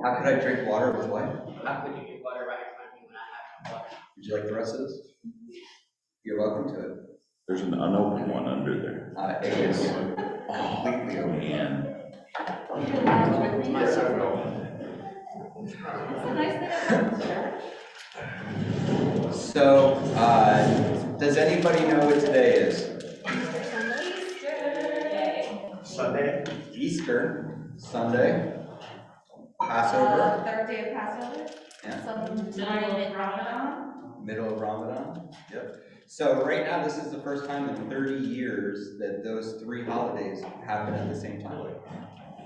How could I drink water with what? How could you get water right in front of me when I have water? Would you like the rest of this? You're welcome to it. There's an unopened one under there. It is completely open. And It's a nice thing about church. So, does anybody know what today is? Sunday. Easter, Sunday, Passover. Third day of Passover. Yeah. Some time in Ramadan. Middle of Ramadan. Yep. So right now, this is the first time in 30 years that those three holidays happen at the same time.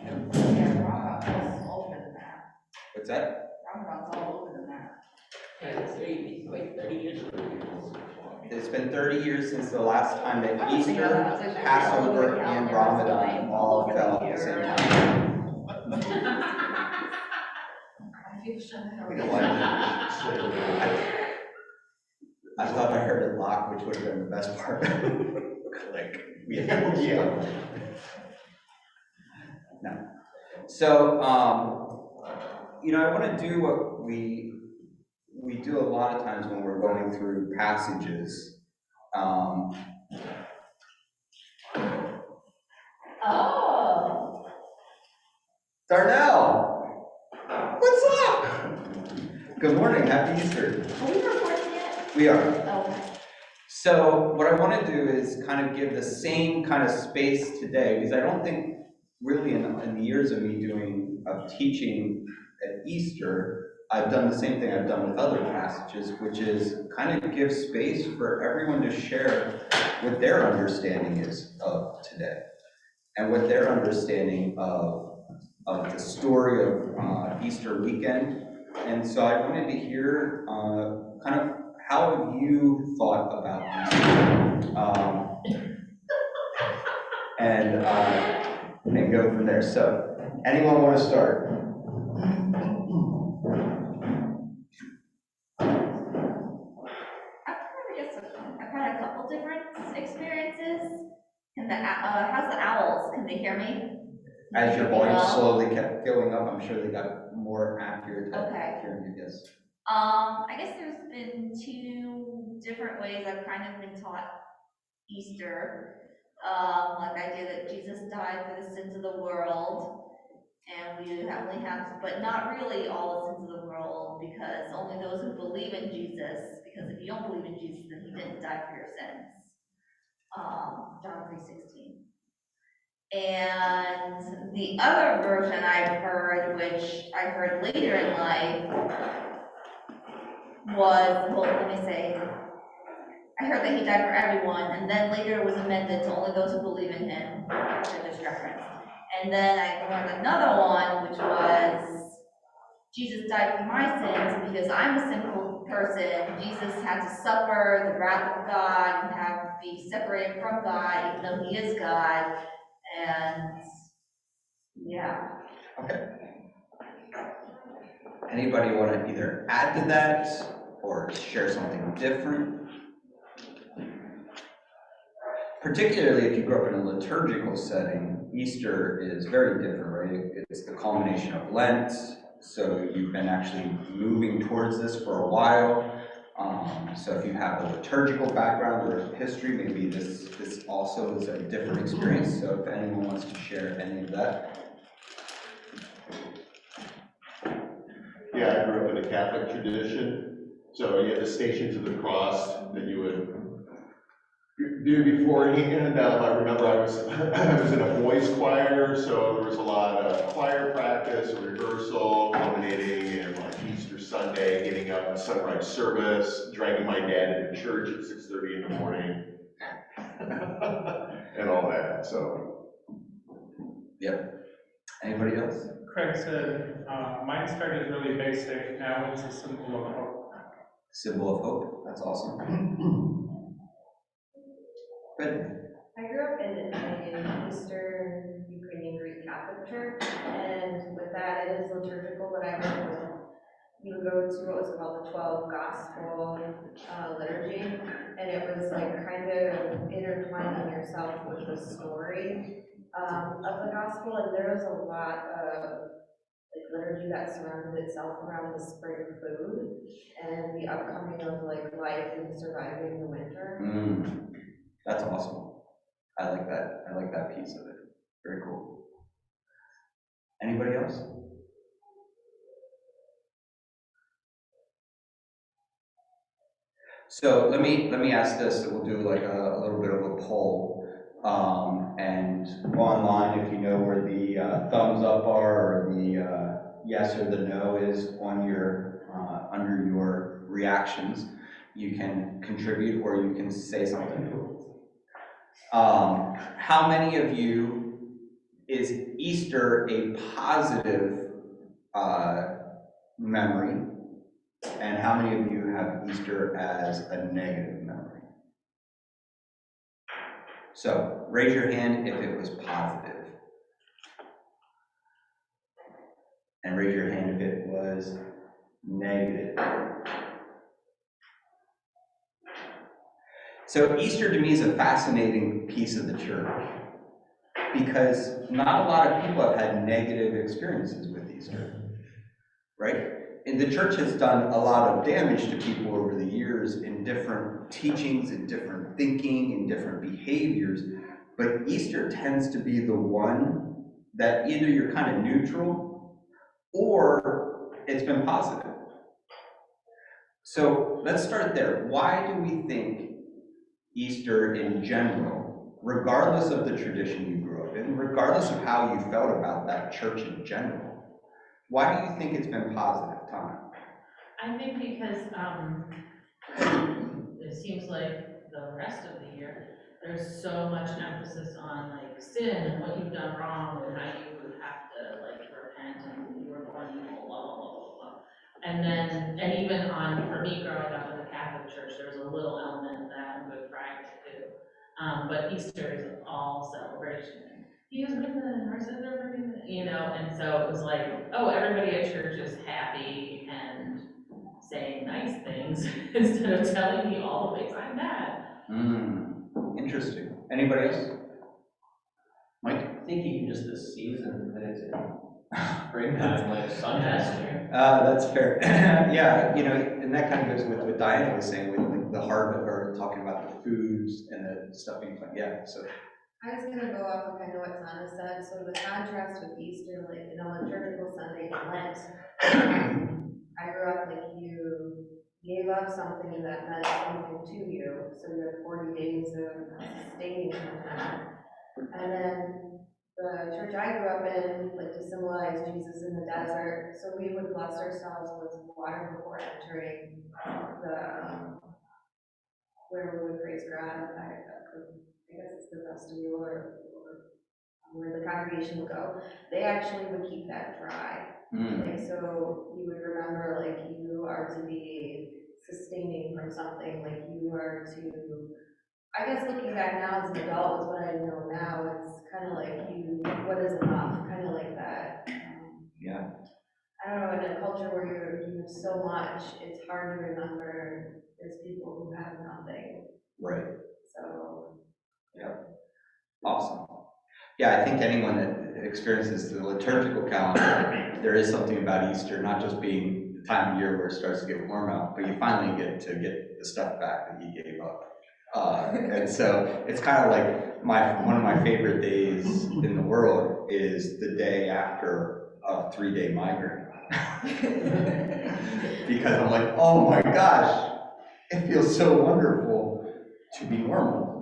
Yep. Yeah, Ramadan's older than that. What's that? Ramadan's all older than that. Yeah, it's like 30 years ago. It's been 30 years since the last time that Easter, Passover, and Ramadan all fell at the same time. You know what? I thought I heard it lock, which would have been the best part. Click. Yeah. No. So, you know, I want to do what we do a lot of times when we're going through passages. Oh. Darnell, what's up? Good morning, happy Easter. Are we recording yet? We are. Oh. So what I want to do is kind of give the same kind of space today, because I don't think really in the years of me of teaching at Easter, I've done the same thing I've done with other passages, which is kind of give space for everyone to share what their understanding is of today, and what their understanding of the story of Easter weekend. And so I wanted to hear kind of how have you thought about Easter, and go from there. So anyone want to start? I've had a couple different experiences. How's the owls? Can they hear me? As your volume slowly kept going up, I'm sure they got more accurate at Okay. hearing you, yes. I guess there's been two different ways I've kind of been taught Easter. Like the idea that Jesus died for the sins of the world, and we only have, but not really all the sins of the world, because only those who believe in Jesus, because if you don't believe in Jesus, then he didn't die for your sins. John 3:16. And the other version I've heard, which I heard later in life, was, well, let me say, I heard that he died for everyone, and then later it was amended to only those who believe in him, after this reference. And then I learned another one, which was, Jesus died for my sins because I'm a sinful person. Jesus had to suffer the wrath of God and be separated from God, even though he is God. And yeah. Okay. Anybody want to either add to that or share something different? Particularly if you grew up in a liturgical setting, Easter is very different, right? It's the culmination of Lent, so you've been actually moving towards this for a while. So if you have a liturgical background or history, maybe this also is a different experience. So if anyone wants to share any of that. Yeah, I grew up in a Catholic tradition. So you had the Stations of the Cross that you would do beforehand. I remember I was in a boys choir, so there was a lot of choir practice, rehearsal, culminating in like Easter Sunday, getting up at sunrise service, dragging my dad into church at 6:30 in the morning, and all that. So, Yep. Anybody else? Craig said, mine started really basic, now it's a symbol of hope. Symbol of hope. That's awesome. Good. I grew up in an Eastern Ukrainian Greek Catholic church, and with that it is liturgical, but I would go to what was called the 12 Gospel liturgy, and it was like kind of intertwining yourself with the story of the Gospel, and there was a lot of like liturgy that surrounded itself around the spring food and the upcoming of like life and surviving the winter. That's awesome. I like that piece of it. Very cool. Anybody else? So let me ask this, we'll do like a little bit of a poll. And online, if you know where the thumbs up are, or the yes or the no is on your, under your reactions, you can contribute or you can say something. How many of you, is Easter a positive memory? And how many of you have Easter as a negative memory? So raise your hand if it was positive. And raise your hand if it was negative. So Easter to me is a fascinating piece of the church because not a lot of people have had negative experiences with Easter, right? And the church has done a lot of damage to people over the years in different teachings, in different thinking, in different behaviors. But Easter tends to be the one that either you're kind of neutral or it's been positive. So let's start there. Why do we think Easter in general, regardless of the tradition you grew up in, regardless of how you felt about that church in general, why do you think it's been positive, Tom? I think because it seems like the rest of the year, there's so much emphasis on like sin and what you've done wrong and how you have to like repent and you were born evil, blah, blah, blah, blah, blah. And then, and even on, for me growing up in the Catholic Church, there's a little element of that on Good Friday too. But Easter is all celebration. He was risen, our sins are forgiven, you know, and so it was like, oh, everybody at church is happy and saying nice things instead of telling me all the ways I'm bad. Interesting. Anybody else? Mike? I think even just the season that it's in, springtime, like sunshine. That's fair. Yeah, you know, and that kind of goes with what Diana was saying with like the harvest, or talking about the foods and the stuff being fun. Yeah, so. I was gonna go off of kind of what Tana said, so the contrast with Easter, like, you know, liturgical Sunday and Lent, I grew up like you gave up something that meant something to you, so you had 40 days of sustaining content. And then the church I grew up in, like to symbolize Jesus in the desert, so we would bless ourselves with water before entering the, where we would praise God. I guess it's the vestibule or where the congregation would go. They actually would keep that dry. Like, so you would remember, like, you are to be sustaining from something, like you are to, I guess looking back now as an adult is what I know now, it's kind of like what is enough, kind of like that. Yeah. I don't know, in a culture where you have so much, it's hard to remember there's people who have nothing. Right. So. Yeah. Awesome. Yeah, I think anyone that experiences the liturgical calendar, there is something about Easter, not just being the time of year where it starts to get warm out, but you finally get to get the stuff back that you gave up. And so it's kind of like one of my favorite days in the world is the day after a 3-day migraine. Because I'm like, oh my gosh, it feels so wonderful to be normal,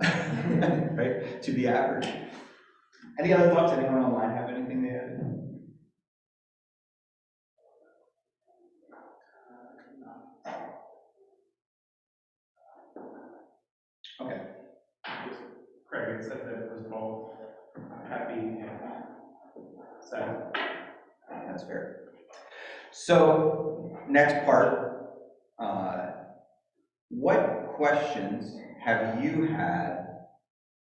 right? To be average. Any other thoughts? Anyone online have anything they had? Okay. Craig had said that it was both happy and sad. That's fair. So, next part. What questions have you had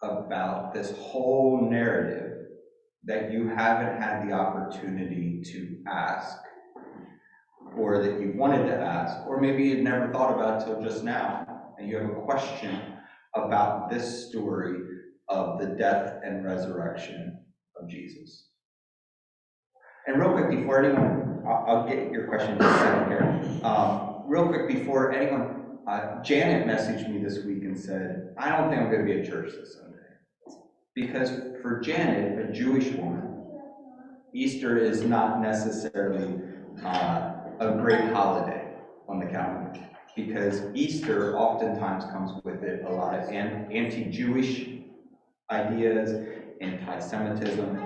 about this whole narrative that you haven't had the opportunity to ask, or that you wanted to ask, or maybe you'd never thought about till just now, and you have a question about this story of the death and resurrection of Jesus? And real quick, before anyone I'll get your question in a second here. Real quick before anyone, Janet messaged me this week and said, I don't think I'm gonna be at church this Sunday. Because for Janet, a Jewish woman, Easter is not necessarily a great holiday on the calendar. Because Easter oftentimes comes with it a lot of anti-Jewish ideas, anti-Semitism,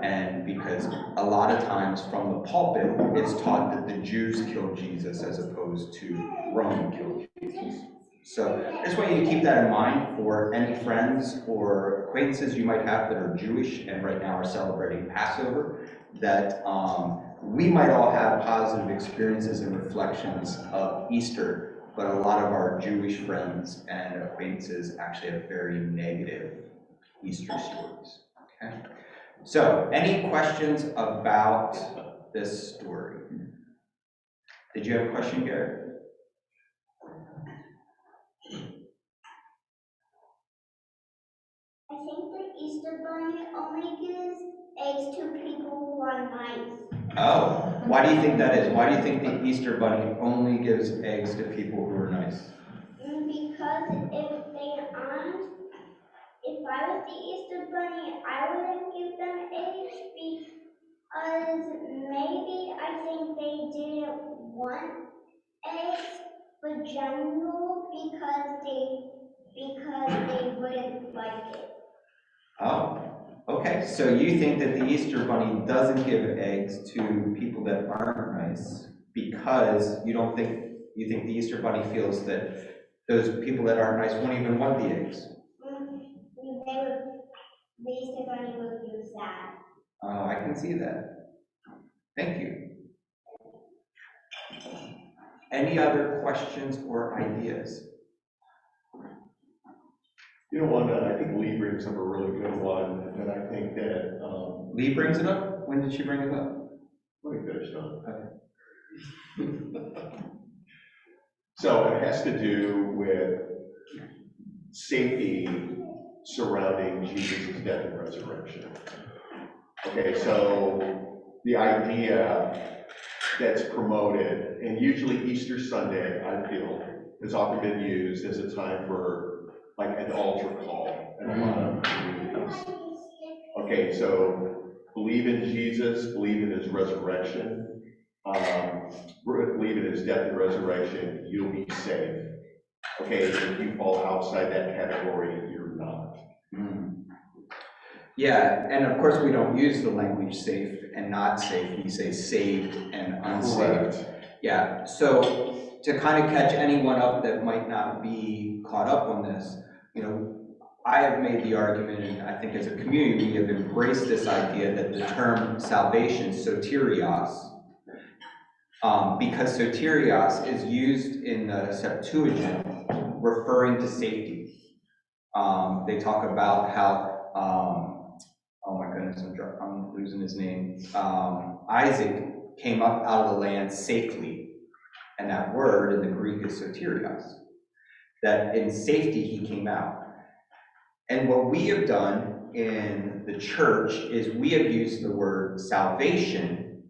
and because a lot of times from the pulpit, it's taught that the Jews killed Jesus as opposed to Rome killed Jesus. So I just want you to keep that in mind for any friends or acquaintances you might have that are Jewish and right now are celebrating Passover, that we might all have positive experiences and reflections of Easter, but a lot of our Jewish friends and acquaintances actually have very negative Easter stories. Okay? So, any questions about this story? Did you have a question, Gary? I think the Easter Bunny only gives eggs to people who are nice. Oh, why do you think that is? Why do you think the Easter Bunny only gives eggs to people who are nice? Because if I was the Easter Bunny, I wouldn't give them eggs because maybe I think they didn't want eggs for general because they wouldn't like it. Oh, okay. So you think that the Easter Bunny doesn't give eggs to people that aren't nice because you think the Easter Bunny feels that those people that aren't nice won't even want the eggs? The Easter Bunny would feel sad. Oh, I can see that. Thank you. Any other questions or ideas? You know, one that I think Lee brings up a really good one, and I think that, Lee brings it up? When did she bring it up? let me finish on. Okay. So it has to do with safety surrounding Jesus' death and resurrection. Okay, so the idea that's promoted, and usually Easter Sunday, I feel, has often been used as a time for like an altar call in a lot of communities. Okay, so believe in Jesus, believe in his resurrection, believe in his death and resurrection, you'll be safe. Okay, if you fall outside that category, you're not. Yeah, and of course we don't use the language safe and not safe. We say saved and unsaved. Correct. Yeah, so to kind of catch anyone up that might not be caught up on this, you know, I have made the argument, and I think as a community we have embraced this idea that the term salvation, soterios, because soterios is used in the Septuagint referring to safety. They talk about how, oh my goodness, I'm losing his name. Isaac came up out of the land safely, and that word in the Greek is soterios, that in safety he came out. And what we have done in the church is we have used the word salvation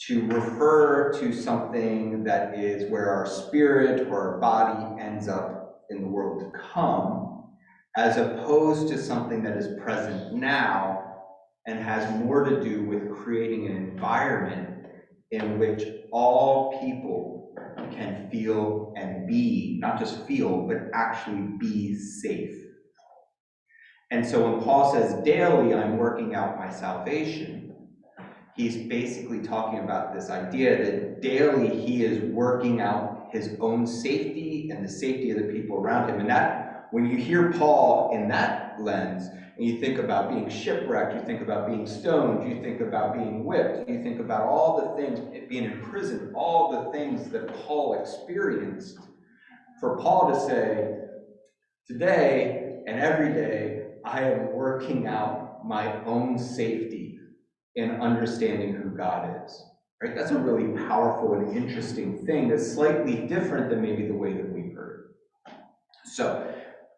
to refer to something that is where our spirit or our body ends up in the world to come, as opposed to something that is present now and has more to do with creating an environment in which all people can feel and be, not just feel, but actually be safe. And so when Paul says, daily I'm working out my salvation, he's basically talking about this idea that daily he is working out his own safety and the safety of the people around him. And that, when you hear Paul in that lens, and you think about being shipwrecked, you think about being stoned, you think about being whipped, you think about all the things, being in prison, all the things that Paul experienced, for Paul to say, today and every day, I am working out my own safety in understanding who God is. Right? That's a really powerful and interesting thing that's slightly different than maybe the way that we've heard. So,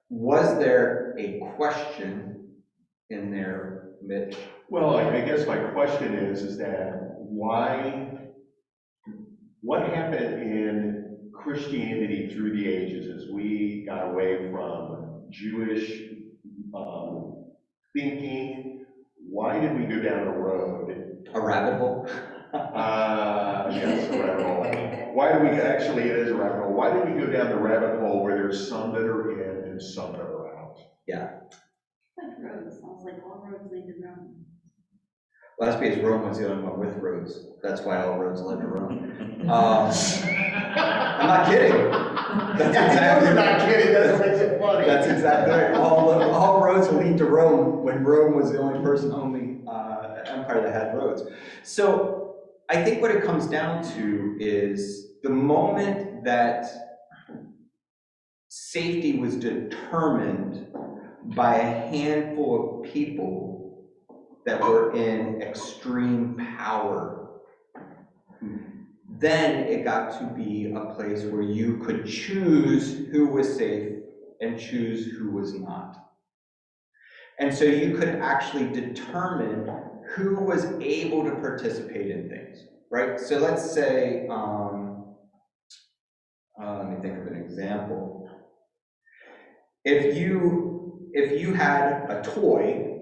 was there a question in there, Mitch? Well, I guess my question is that why what happened in Christianity through the ages as we got away from Jewish thinking? Why did we go down a road? A rabbit hole? Yes, a rabbit hole. Why do we, actually, it is a rabbit hole. Why did we go down the rabbit hole where there's some that are in and some that are out? Like roads, sounds like all roads lead to Rome. Well, that's because Rome was the only one with roads. That's why all roads led to Rome. I'm not kidding. That's exactly. You're not kidding, that's what makes it funny. That's exactly right. All roads lead to Rome when Rome was the only empire that had roads. So I think what it comes down to is the moment that safety was determined by a handful of people that were in extreme power, then it got to be a place where you could choose who was safe and choose who was not. And so you could actually determine who was able to participate in things, right? So let's say, let me think of an example. If you had a toy,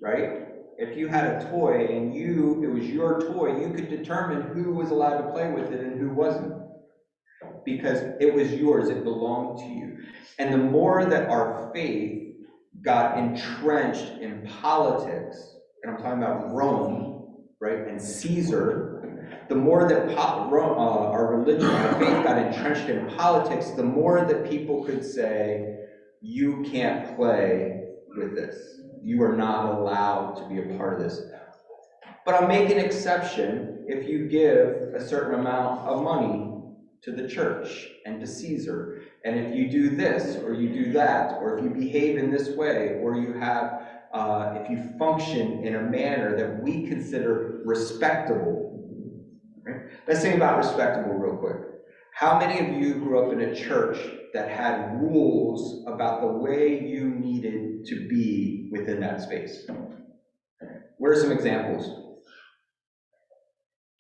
right? If you had a toy and it was your toy, you could determine who was allowed to play with it and who wasn't. Because it was yours, it belonged to you. And the more that our faith got entrenched in politics, and I'm talking about Rome, right, and Caesar, the more that our religion, our faith got entrenched in politics, the more that people could say, you can't play with this. You are not allowed to be a part of this. But I'll make an exception if you give a certain amount of money to the church and to Caesar. And if you do this, or you do that, or if you behave in this way, or you have, if you function in a manner that we consider respectable. Right? Let's think about respectable real quick. How many of you grew up in a church that had rules about the way you needed to be within that space? What are some examples?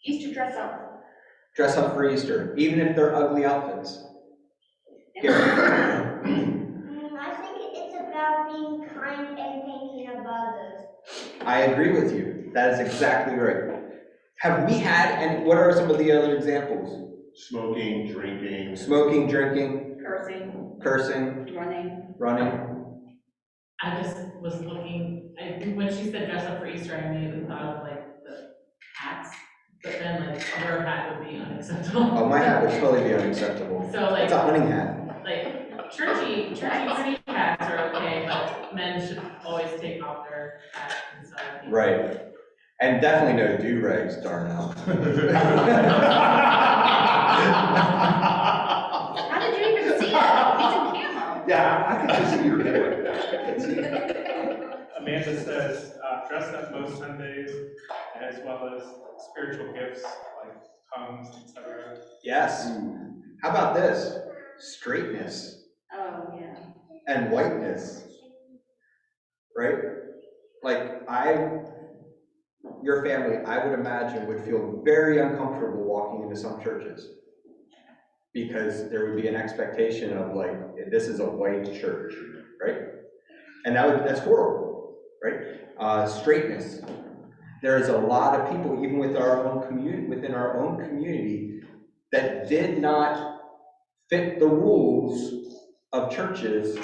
Easter dress up. Dress up for Easter, even if they're ugly outfits. I think it's about being kind and thinking of others. I agree with you. That is exactly right. Have we had, and what are some of the other examples? Smoking, drinking. Smoking, drinking, Cursing, cursing, running. I just was looking, when she said dress up for Easter, I immediately thought of like the hats, but then like her hat would be unacceptable. Oh, my hat would totally be unacceptable. So like, It's a hunting hat. like churchy pretty hats are okay, but men should always take off their hats inside. Right. And definitely no do-rags, Darnell. How did you even see it? It's in camo. Yeah, I can just see your head like that. Amanda says, dress up most Sundays, as well as spiritual gifts like tongues, etc. Yes. How about this? Straightness Oh, yeah. and whiteness. Right? Like your family, I would imagine, would feel very uncomfortable walking into some churches because there would be an expectation of like, this is a white church, right? And that's horrible, right? Straightness. There's a lot of people, even within our own community, that did not fit the rules of churches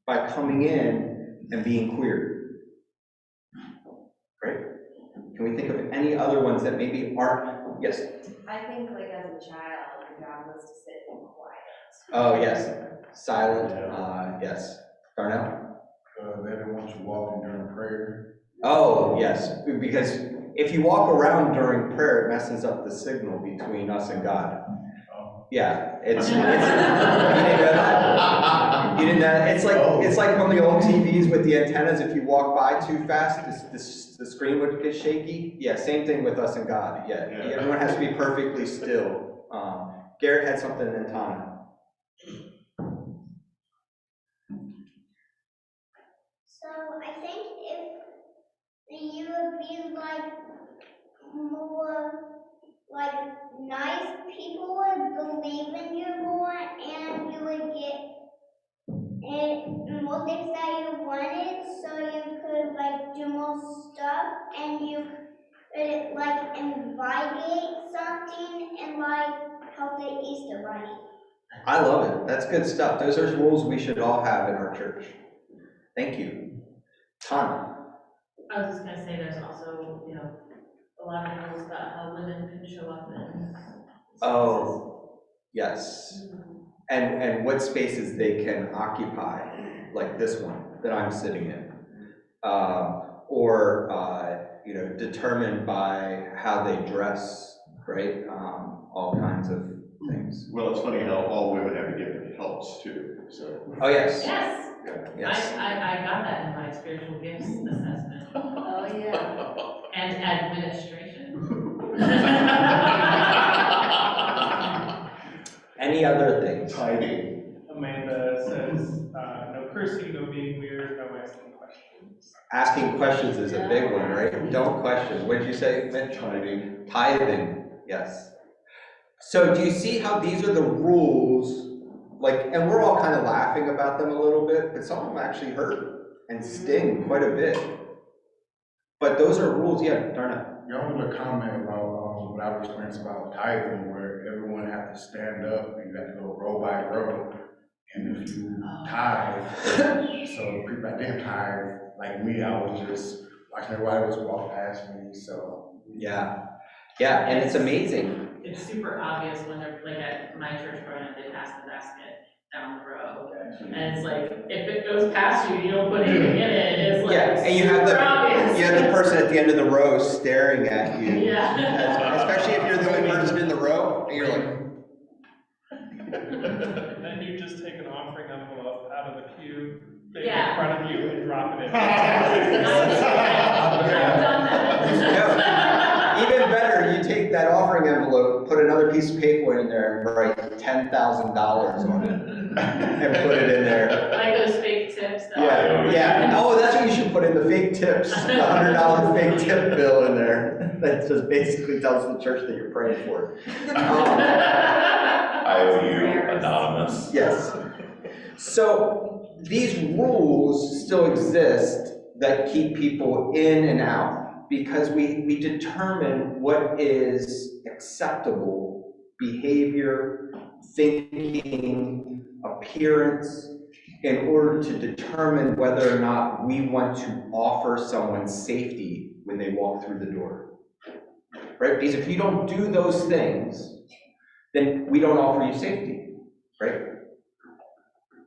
by coming in and being queer. Right? Can we think of any other ones that maybe aren't? Yes? I think like as a child, your job was to sit and quiet. Oh, yes. Silent, yes. Darnell? They didn't want you walking during prayer. Oh, yes. Because if you walk around during prayer, it messes up the signal between us and God. Yeah, it's you didn't know that? You didn't know? It's like on the old TVs with the antennas. If you walk by too fast, the screen would get shaky. Yeah, same thing with us and God. Yeah, everyone has to be perfectly still. Garrett had something in time. So I think if you would be like more like nice people would believe in you more, and you would get more things that you wanted, so you could like do more stuff, and you could like invite something and like help the Easter Bunny. I love it. That's good stuff. Those are rules we should all have in our church. Thank you. Tana. I was just gonna say, there's also, you know, a lot of rules about how women can show up in. Oh, yes. And what spaces they can occupy, like this one that I'm sitting in. You know, determined by how they dress, right? All kinds of things. Well, it's funny how all women have to give helps too, so. Oh, yes. Yes, Yes. I got that in my spiritual gifts assessment. Oh, yeah. And administration. Any other things? Tithing. Amanda says, no cursing, no being weird, no asking questions. Asking questions is a big one, right? Don't question. What did you say, Mitch? Tithing. Tithing, yes. So do you see how these are the rules, like, and we're all kind of laughing about them a little bit, but some of them actually hurt and sting quite a bit. But those are rules, yeah, Darna. Y'all want to comment about what I've experienced about tithing, where everyone had to stand up and you had to go row by row. And if you tithe, so people that didn't tithe, like me, I was just watching everybody just walk past me, so. Yeah, yeah, and it's amazing. It's super obvious when they're, like at my church growing up, they pass the basket down the row. And it's like, if it goes past you, you don't put anything in it, it's like Yeah, and you have super obvious. you have the person at the end of the row staring at you. Yeah. Especially if you're the only person in the row, and you're like, Then you just take an offering envelope out of the pew, in Yeah. front of you and drop it in. I've done that. no, even better, you take that offering envelope, put another piece of paper in there and write $10,000 on it, and put it in there. Like those fake tips. that- Yeah. Oh, that's what you should put in, the fake tips, the $100 fake tip bill in there. That just basically tells the church that you're praying for. I owe you anonymous. Yes. So these rules still exist that keep people in and out because we determine what is acceptable behavior, thinking, appearance, in order to determine whether or not we want to offer someone safety when they walk through the door. Right? Because if you don't do those things, then we don't offer you safety, right?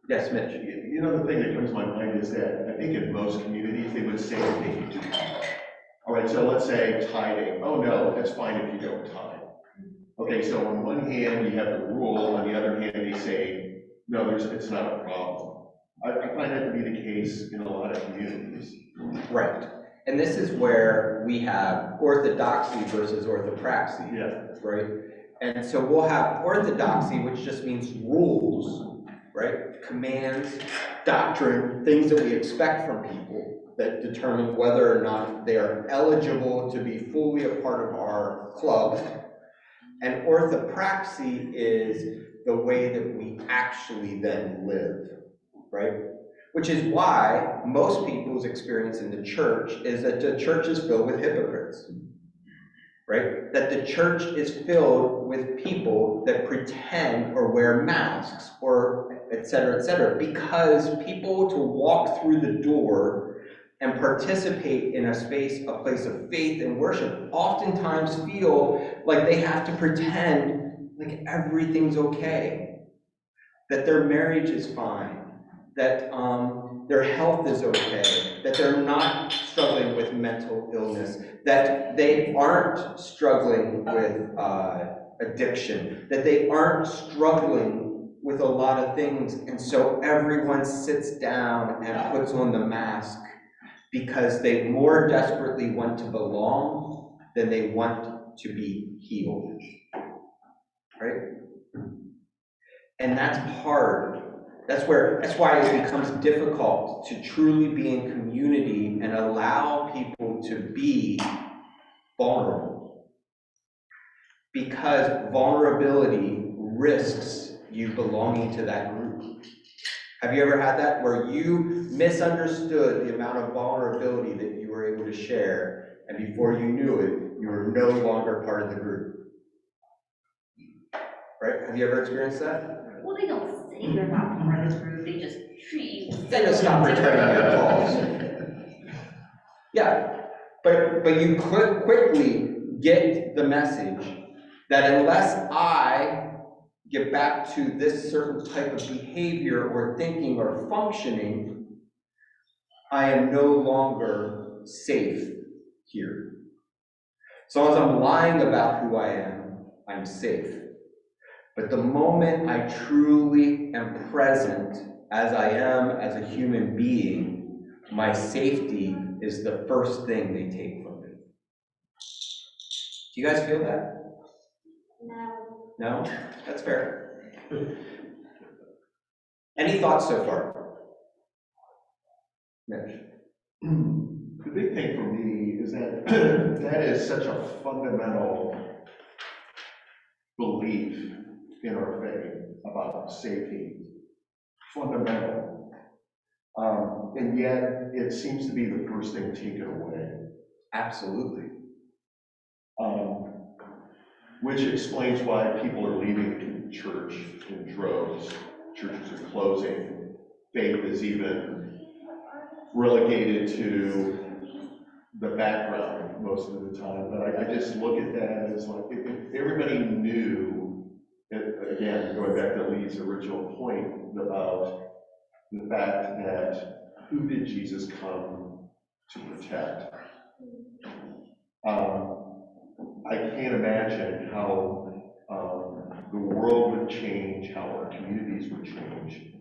Yes, Mitch. You know, the thing that comes to my mind is that I think in most communities, they would say that they can do that. All right, so let's say tithing. Oh, no, that's fine if you don't tithe. Okay, so on one hand, you have the rule, on the other hand, they say, no, it's not a problem. I find that to be the case in a lot of communities. Right. And this is where we have orthodoxy versus orthopraxy, Yeah. right? And so we'll have orthodoxy, which just means rules, right? Commands, doctrine, things that we expect from people that determine whether or not they are eligible to be fully a part of our club. And orthopraxy is the way that we actually then live, right? Which is why most people's experience in the church is that the church is filled with hypocrites, right? That the church is filled with people that pretend or wear masks or et cetera, because people to walk through the door and participate in a space, a place of faith and worship, oftentimes feel like they have to pretend like everything's okay, that their marriage is fine, that their health is okay, that they're not struggling with mental illness, that they aren't struggling with addiction, that they aren't struggling with a lot of things, and so everyone sits down and puts on the mask because they more desperately want to belong than they want to be healed, right? And that's hard. That's why it becomes difficult to truly be in community and allow people to be vulnerable. because vulnerability risks you belonging to that group. Have you ever had that where you misunderstood the amount of vulnerability that you were able to share, and before you knew it, you were no longer part of the group? Right? Have you ever experienced that? Well, they don't say you're not part of the group, they just treat you. They just stop returning your calls. Yeah, but you could quickly get the message that unless I get back to this certain type of behavior or thinking or functioning, I am no longer safe here. As long as I'm lying about who I am, I'm safe. But the moment I truly am present as I am as a human being, my safety is the first thing they take from me. Do you guys feel that? No. No? That's fair. Any thoughts so far? Mitch? The big thing for me is that that is such a fundamental belief in our faith about safety. Fundamental. And yet, it seems to be the first thing taken away. Absolutely. Which explains why people are leaving church in droves. Churches are closing. Faith is even relegated to the background most of the time. But I just look at that as like, if everybody knew, again, going back to Lee's original point about the fact that who did Jesus come to protect? I can't imagine how the world would change, how our communities would change,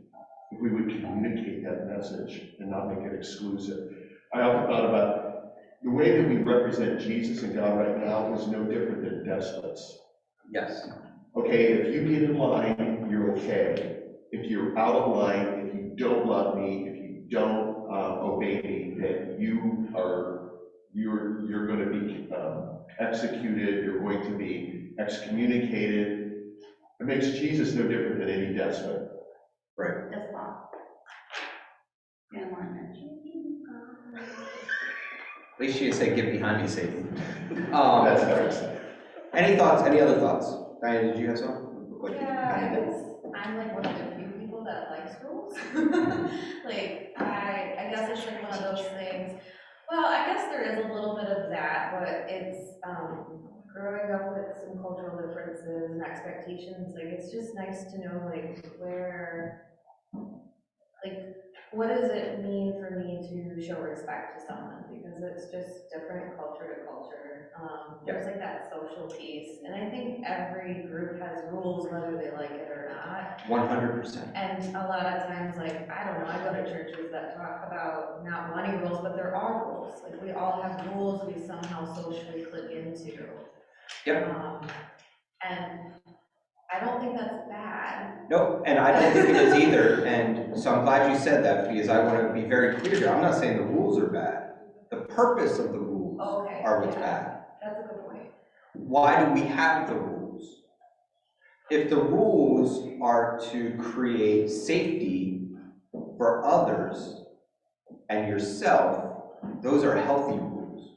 if we would communicate that message and not make it exclusive. I often thought about the way that we represent Jesus and God right now is no different than despots. Yes. Okay, if you get in line, you're okay. If you're out of line, if you don't love me, if you don't obey me, then you're going to be executed, you're going to be excommunicated. It makes Jesus no different than any despot. Right. That's fine. Yeah, one. At least you say, "Get behind me, Satan." That's nice. Any thoughts? Any other thoughts? Diane, did you have some? Look like you Yeah, I kinda did. guess I'm like one of the few people that likes rules. Like, I guess it's like one of those things. Well, I guess there is a little bit of that, but it's, growing up with some cultural differences and expectations, like, it's just nice to know, like, what does it mean for me to show respect to someone? Because it's just different culture to culture. There's like that social piece, and I think every group has rules whether they like it or not. 100%. And a lot of times, like, I don't know, I go to churches that talk about not wanting rules, but there are rules. Like, we all have rules we somehow socially click into. Yep. And I don't think that's bad. No, and I don't think it is either, and so I'm glad you said that, because I want to be very clear here. I'm not saying the rules are bad. The purpose of the rules are what's bad. That's a good point. Why do we have the rules? If the rules are to create safety for others and yourself, those are healthy rules.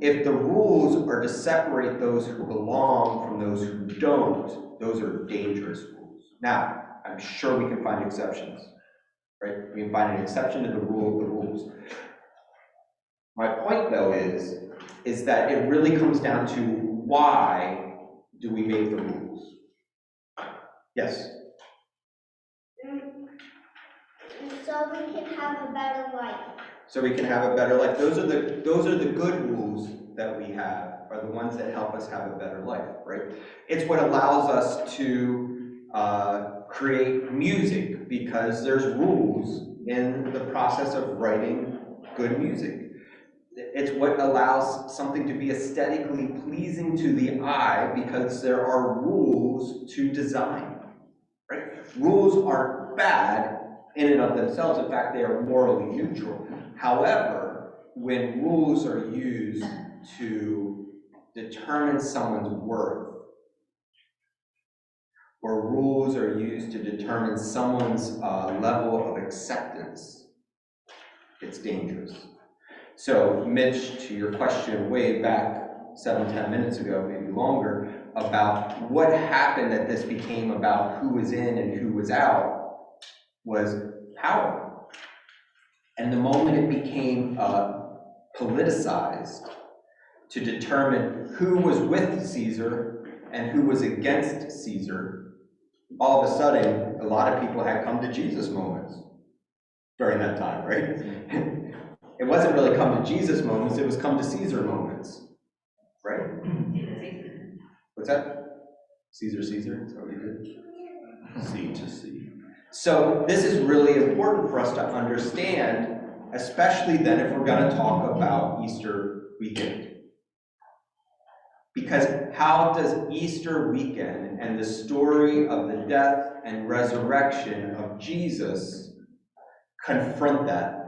If the rules are to separate those who belong from those who don't, those are dangerous rules. Now, I'm sure we can find exceptions, right? We can find an exception to the rule of the rules. My point, though, is that it really comes down to why do we make the rules? Yes? So we can have a better life. So we can have a better life. Those are the good rules that we have, are the ones that help us have a better life, right? It's what allows us to create music, because there's rules in the process of writing good music. It's what allows something to be aesthetically pleasing to the eye, because there are rules to design, right? Rules aren't bad in and of themselves. In fact, they are morally neutral. However, when rules are used to determine someone's worth or rules are used to determine someone's level of acceptance, it's dangerous. So Mitch, to your question way back 7-10 minutes ago, maybe longer, about what happened that this became about who was in and who was out, was power. And the moment it became politicized to determine who was with Caesar and who was against Caesar, all of a sudden, a lot of people had come to Jesus moments during that time, right? It wasn't really come to Jesus moments, it was come to Caesar moments, right? What's that? Caesar, is that what you did? C to C. So this is really important for us to understand, especially then if we're going to talk about Easter weekend. Because how does Easter weekend and the story of the death and resurrection of Jesus confront that?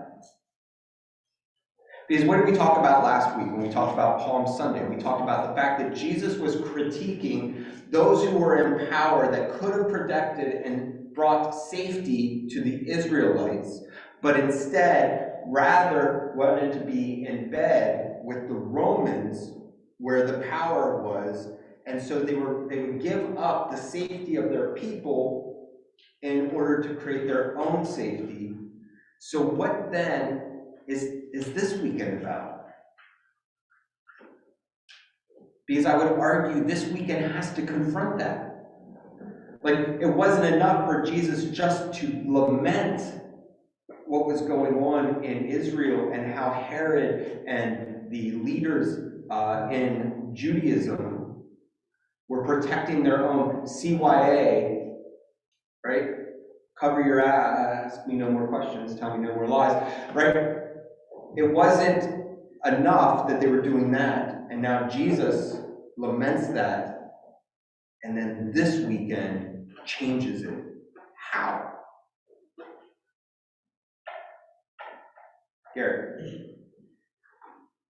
Because what did we talk about last week when we talked about Palm Sunday? We talked about the fact that Jesus was critiquing those who were in power that could have protected and brought safety to the Israelites, but instead rather wanted to be in bed with the Romans where the power was, and so they would give up the safety of their people in order to create their own safety. So what then is this weekend about? Because I would argue this weekend has to confront that. Like, it wasn't enough for Jesus just to lament what was going on in Israel and how Herod and the leaders in Judaism were protecting their own CYA, right? Cover your ass, ask me no more questions, tell me no more lies, right? It wasn't enough that they were doing that, and now Jesus laments that, and then this weekend changes it. How? Garrett.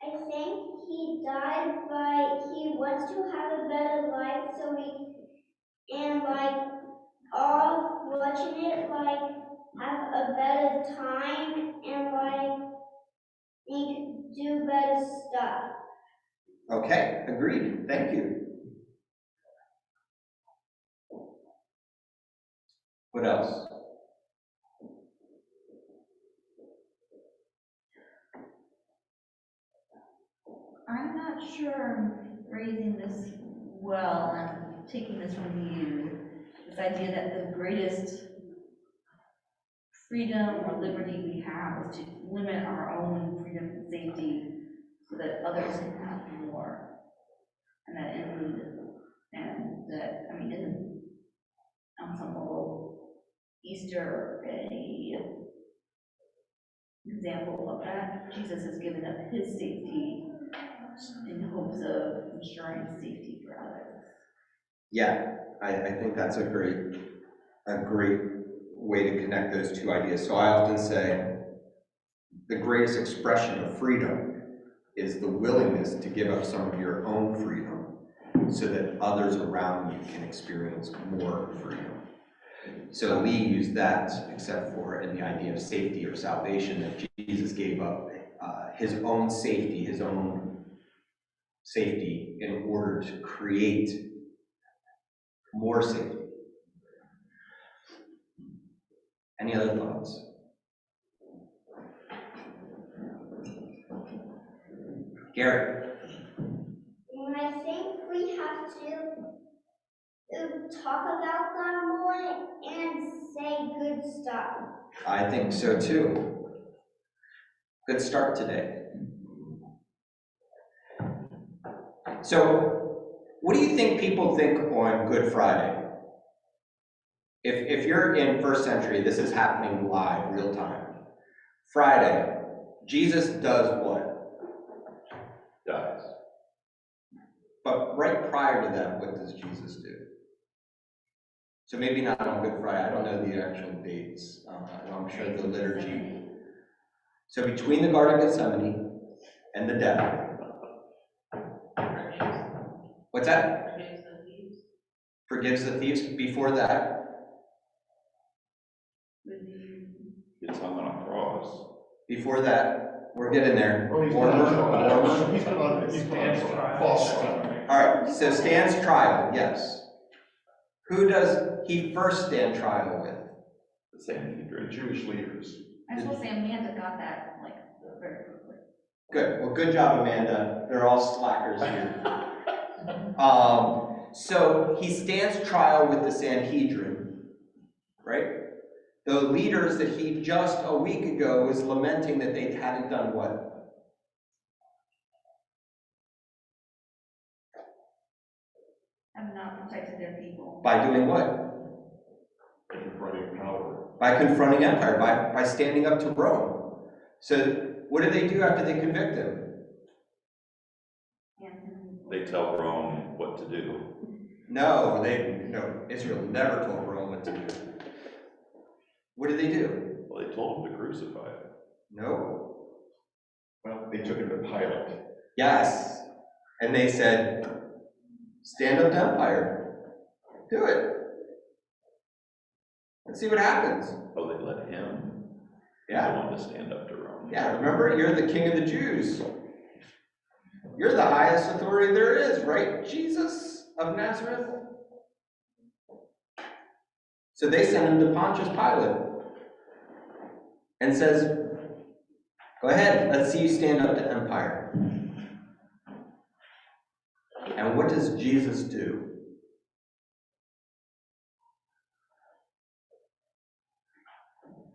I think he died, but he wants to have a better life so we, and like, all fortunate, like, have a better time and like, do better stuff. Okay, agreed. Thank you. What else? I'm not sure I'm phrasing this well, and I'm taking this from you. This idea that the greatest freedom or liberty we have is to limit our own freedom and safety so that others can have more. And that isn't on some level Easter a example of that? Jesus has given up his safety in hopes of ensuring safety for others. Yeah, I think that's a great way to connect those two ideas. So I often say the greatest expression of freedom is the willingness to give up some of your own freedom so that others around you can experience more freedom. So Lee used that, except for in the idea of safety or salvation, that Jesus gave up his own safety in order to create more safety. Any other thoughts? Gary? And I think we have to talk about God more and say good stuff. I think so too. Good start today. So, what do you think people think on Good Friday? If you're in first century, this is happening live, real time. Friday, Jesus does what? Dies. But right prior to that, what does Jesus do? So maybe not on Good Friday, I don't know the actual dates. I'm sure the liturgy. So between the Garden of Gethsemane and the death. What's that? forgives the thieves. Before that, It's hung on a cross. we're getting there. Well, he's put Warmer, on warmer. he's put on false testimony. All right, so stands trial, yes. Who does he first stand trial with? The Sanhedrin. Jewish leaders. I'm supposed to say Amanda got that, like, very quickly. Good, well, good job, Amanda. They're all slackers here. So he stands trial with the Sanhedrin, right? The leaders that he just a week ago was lamenting that they hadn't done what? Have not protected their people. By doing what? Confronting power. By confronting empire, by standing up to Rome. So what do they do after they convict him? They tell Rome what to do. No, Israel never told Rome what to do. What did they do? Well, they told him to crucify him. No. Well, they took him to Pilate. Yes. And they said, stand up to empire. Do it. Let's see what happens. Oh, they let him? Yeah. They wanted to stand up to Rome. Yeah, remember, you're the king of the Jews. You're the highest authority there is, right, Jesus of Nazareth? So they send him to Pontius Pilate and says, go ahead, let's see you stand up to empire. And what does Jesus do?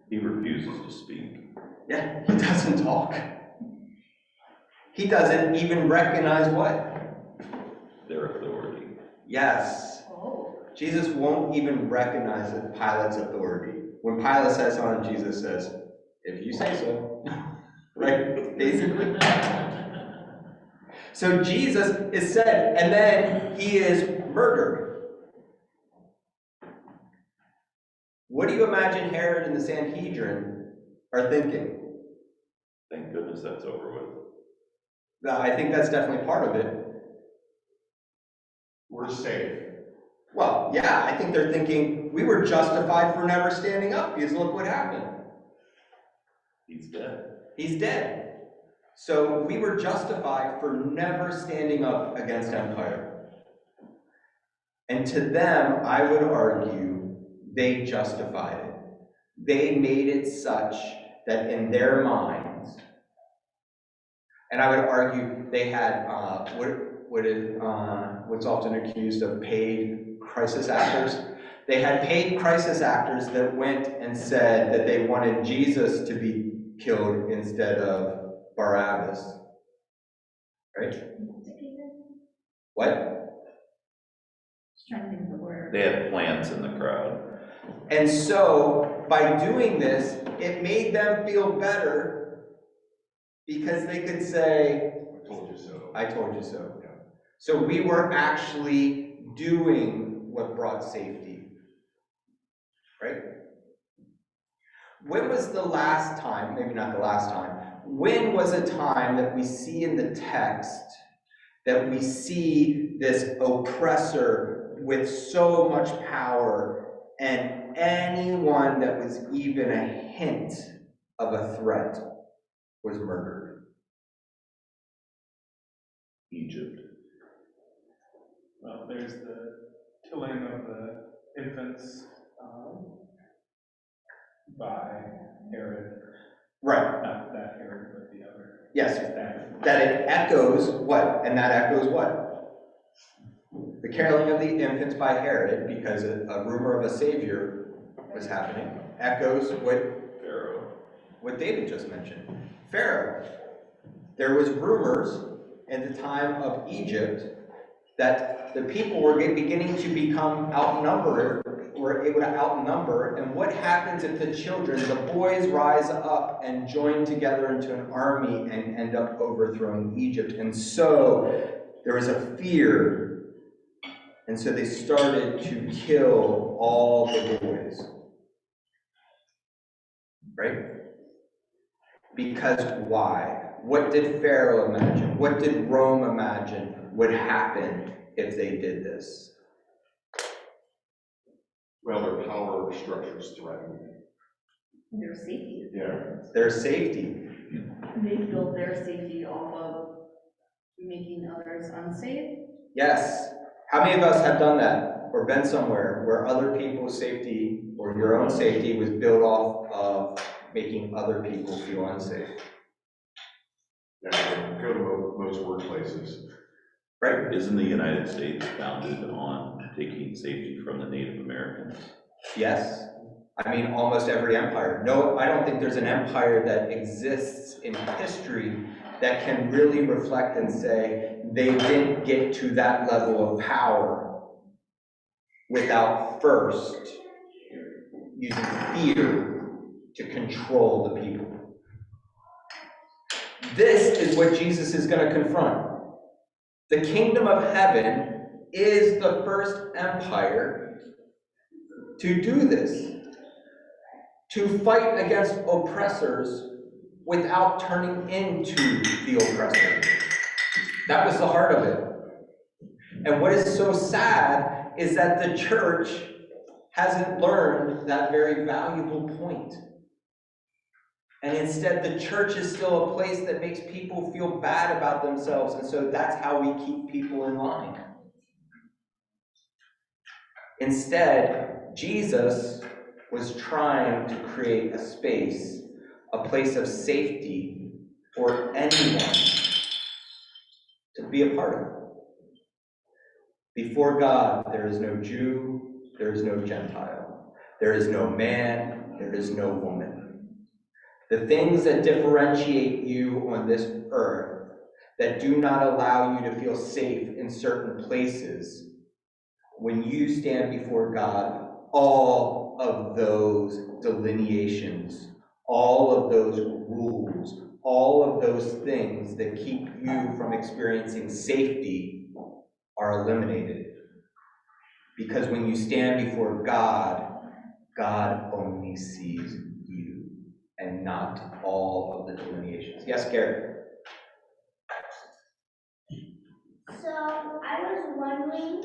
He refuses to speak. Yeah, he doesn't talk. He doesn't even recognize what? Their authority. Yes. Oh. Jesus won't even recognize Pilate's authority. When Pilate says something, Jesus says, if you say so. Right? Basically. So Jesus is said, and then he is murdered. What do you imagine Herod and the Sanhedrin are thinking? Thank goodness that's over with. I think that's definitely part of it. We're safe. Well, yeah, I think they're thinking, we were justified for never standing up because look what happened. He's dead. He's dead. So we were justified for never standing up against empire. And to them, I would argue, they justified it. They made it such that in their minds, and I would argue they had what's often accused of paid crisis actors. They had paid crisis actors that went and said that they wanted Jesus to be killed instead of Barabbas. Right? What? Strengthening the word. They had plants in the crowd. And so, by doing this, it made them feel better because they could say, I told you so. I told you so. Yeah. So we were actually doing what brought safety. Right? When was the last time, maybe not the last time, when was a time that we see in the text that we see this oppressor with so much power and anyone that was even a hint of a threat was murdered? Egypt. Well, there's the killing of the infants by Herod, Right. not that Herod, but the other. Yes. That. That it echoes what? And that echoes what? The killing of the infants by Herod, because a rumor of a savior was happening, echoes Pharaoh. what David just mentioned. Pharaoh. There was rumors at the time of Egypt that the people were beginning to become outnumbered, were able to outnumber, and what happens if the children, the boys, rise up and join together into an army and end up overthrowing Egypt? And so there was a fear, and so they started to kill all the boys. Right? Because why? What did Pharaoh imagine? What did Rome imagine would happen if they did this? power structures threatened. Their safety. Yeah. Their safety. They build their safety off of making others unsafe. Yes. How many of us have done that or been somewhere where other people's safety or your own safety was built off of making other people feel unsafe? Yeah, go to most workplaces. Right? Isn't the United States founded on taking safety from the Native Americans? Yes. I mean, almost every empire. No, I don't think there's an empire that exists in history that can really reflect and say they didn't get to that level of power without first using fear to control the people. This is what Jesus is going to confront. The kingdom of heaven is the first empire to do this, to fight against oppressors without turning into the oppressor. That was the heart of it. And what is so sad is that the church hasn't learned that very valuable point. And instead, the church is still a place that makes people feel bad about themselves, and so that's how we keep people in line. Instead, Jesus was trying to create a space, a place of safety for anyone to be a part of. Before God, there is no Jew, there is no Gentile. There is no man, there is no woman. The things that differentiate you on this earth, that do not allow you to feel safe in certain places, when you stand before God, all of those delineations, all of those rules, all of those things that keep you from experiencing safety are eliminated. Because when you stand before God, God only sees you and not all of the delineations. Yes, Gary? So I was wondering,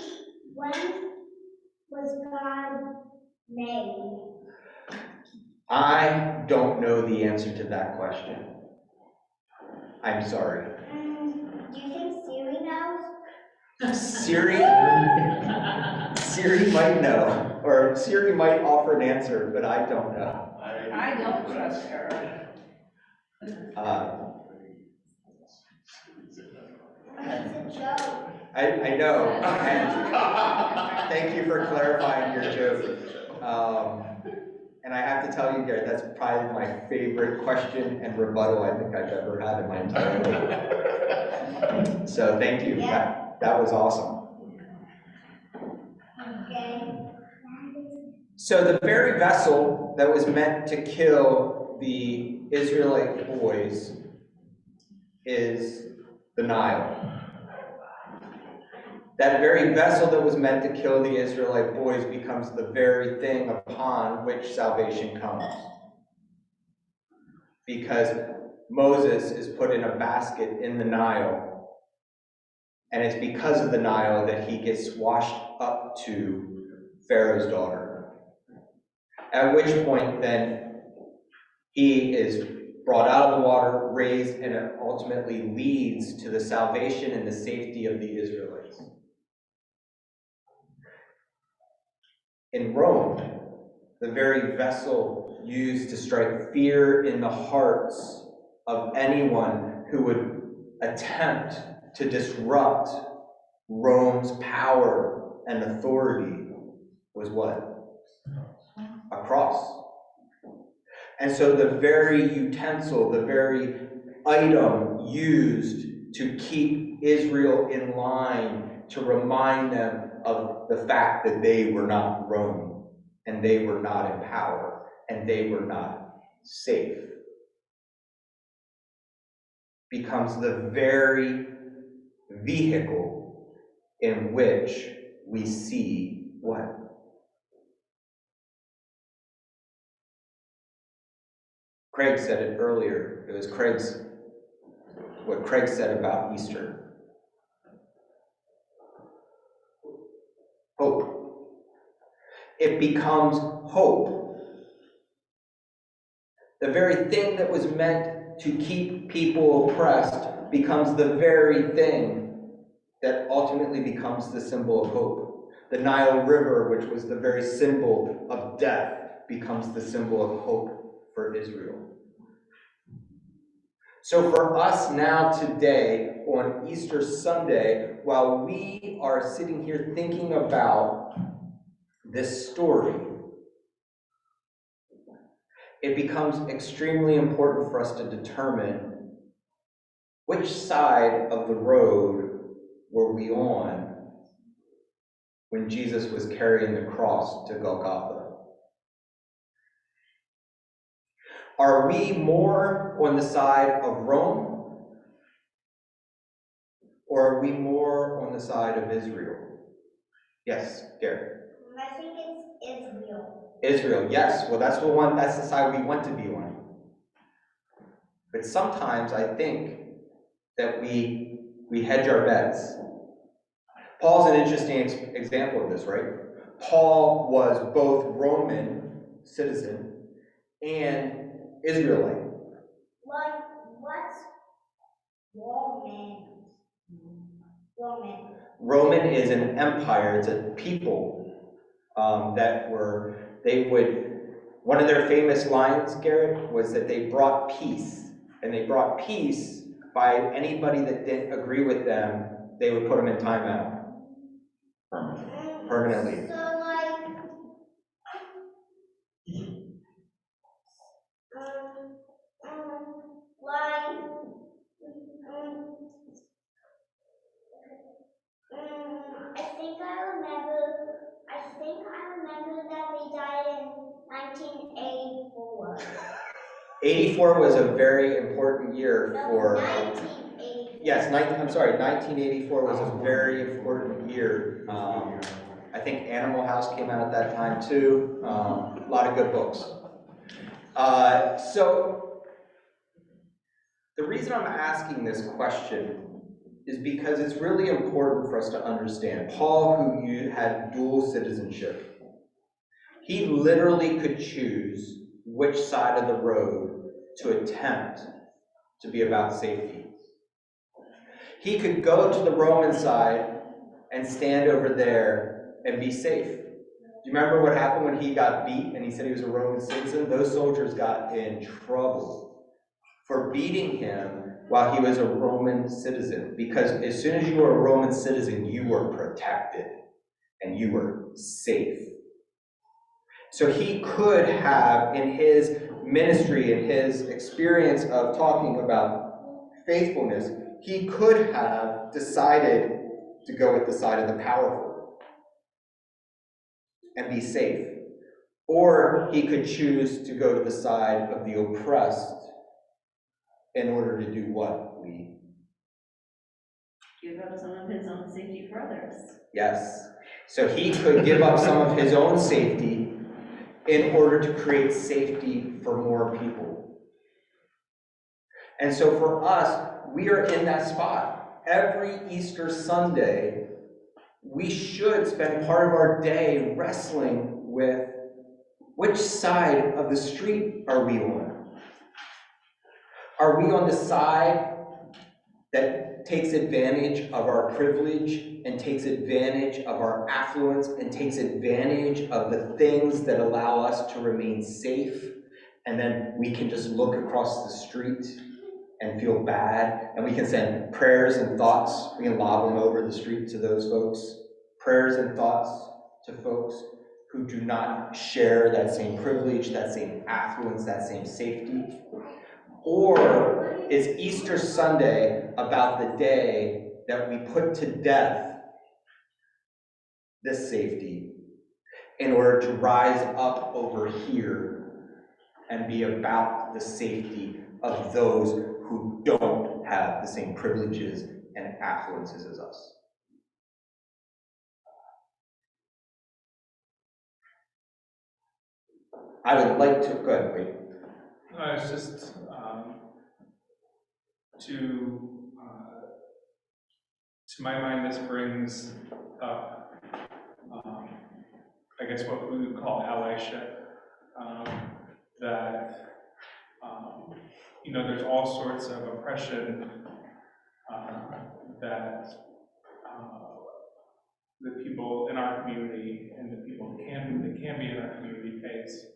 when was God made? I don't know the answer to that question. I'm sorry. Do you think Siri knows? Siri might know, or Siri might offer an answer, but I don't know. I don't trust her. It's a joke. I know, and thank you for clarifying your joke. And I have to tell you, Gary, that's probably my favorite question and rebuttal I think I've ever had in my entire life. So thank you. Yeah. That was awesome. Okay. So the very vessel that was meant to kill the Israelite boys is the Nile. That very vessel that was meant to kill the Israelite boys becomes the very thing upon which salvation comes. Because Moses is put in a basket in the Nile, and it's because of the Nile that he gets washed up to Pharaoh's daughter. At which point then he is brought out of the water, raised, and it ultimately leads to the salvation and the safety of the Israelites. In Rome, the very vessel used to strike fear in the hearts of anyone who would attempt to disrupt Rome's power and authority was what? A cross. And so the very utensil, the very item used to keep Israel in line, to remind them of the fact that they were not Rome, and they were not in power, and they were not safe, becomes the very vehicle in which we see what? Craig said it earlier. It was what Craig said about Easter. Hope. it becomes hope. The very thing that was meant to keep people oppressed becomes the very thing that ultimately becomes the symbol of hope. The Nile River, which was the very symbol of death, becomes the symbol of hope for Israel. So for us now today, on Easter Sunday, while we are sitting here thinking about this story, it becomes extremely important for us to determine which side of the road were we on when Jesus was carrying the cross to Golgotha. Are we more on the side of Rome, or are we more on the side of Israel? Yes, Gary. I think it's Israel. Israel, yes. Well, that's the side we want to be on. But sometimes I think that we hedge our bets. Paul's an interesting example of this, right? Paul was both Roman citizen and Israelite. Like, what's Roman? Roman. Roman is an empire, it's a people one of their famous lines, Garrett, was that they brought peace. And they brought peace by anybody that didn't agree with them, they would put them in timeout. Permanently. So like, I remember that they died in 1984. 84 was a very important year for... 1984. Yes, 1984 was a very important year. I think Animal House came out at that time too. A lot of good books. So the reason I'm asking this question is because it's really important for us to understand. Paul, who had dual citizenship, he literally could choose which side of the road to attempt to be about safety. He could go to the Roman side and stand over there and be safe. Do you remember what happened when he got beat and he said he was a Roman citizen? Those soldiers got in trouble for beating him while he was a Roman citizen. Because as soon as you were a Roman citizen, you were protected and you were safe. So he could have, in his ministry, in his experience of talking about faithfulness, he could have decided to go with the side of the powerful and be safe. Or he could choose to go to the side of the oppressed in order to do what, Lee? Give up some of his own safety for others. Yes. So he could give up some of his own safety in order to create safety for more people. And so for us, we are in that spot. Every Easter Sunday, we should spend part of our day wrestling with which side of the street are we on? Are we on the side that takes advantage of our privilege and takes advantage of our affluence and takes advantage of the things that allow us to remain safe, and then we can just look across the street and feel bad, and we can send prayers and thoughts, we can lob them over the street to those folks, prayers and thoughts to folks who do not share that same privilege, that same affluence, that same safety? Or is Easter Sunday about the day that we put to death this safety in order to rise up over here and be about the safety of those who don't have the same privileges and affluences as us? I would like to, go ahead, wait. It's just to my mind, this brings up I guess what we would call allyship, that, there's all sorts of oppression that the people in our community and the people that can be in our community face.